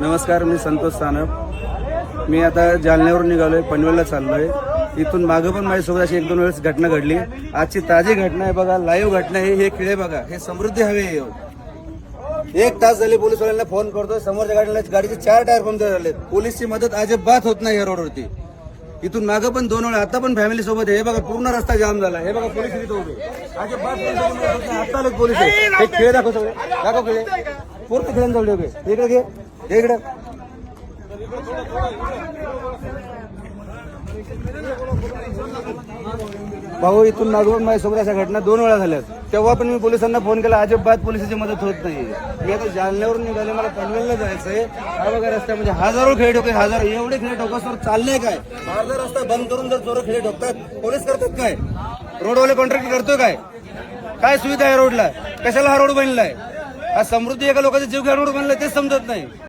नमस्कार, मी संतोष सानप. मी आता जालन्यावरून निघालोय, पनवेलला चाललोय. इथून मागं पण माझ्यासोबत अशी 1-2 वेळेस घटना घडली. आजची ताजी घटना आहे बघा, लाईव्ह घटना आहे. हे खिळे बघा, हे समृद्धी हवे. 1 तास झाले पोलिसवाल्यांना फोन करतोय. समोरच्या गाडीचे 4 टायर पंक्चर झाले. पोलीसची मदत अजिबात होत नाही या रोडवरती. इथून मागं पण 2 वेळा, आता पण फॅमिली सोबत आहे. हे बघा, पूर्ण रस्ता जाम झाला. हे बघा, पोलीस इथे उभे. अजिबात आता आले पोलीस. हे खिळे दाखव, सगळे दाखव खिळे. पूर्ण खिळ्यांजवळ उभे. इकडे घे, इकडे. भाऊ, इथून मागून माझ्यासोबत अशा घटना 2 वेळा झाल्यात. तेव्हा पण मी पोलिसांना फोन केला, अजिबात पोलिसांची मदत होत नाही. मी आता जालन्यावरून निघाले, मला पनवेलला जायचंय. हा बघा रस्ता, म्हणजे हजारो खेळ ठोके, हजारो एवढे खेळ ठोकासवर चालले काय? अर्धा रस्ता बंद करून जर चोर खेळ ठोकतात, पोलीस करतात काय? रोडवाले कॉन्ट्रॅक्ट करतोय काय? काय सुविधा आहे रोडला? कशाला हा रोड बनलाय? हा समृद्धी एका लोकांचा जीव घ्या रोड बनलाय, तेच समजत नाही.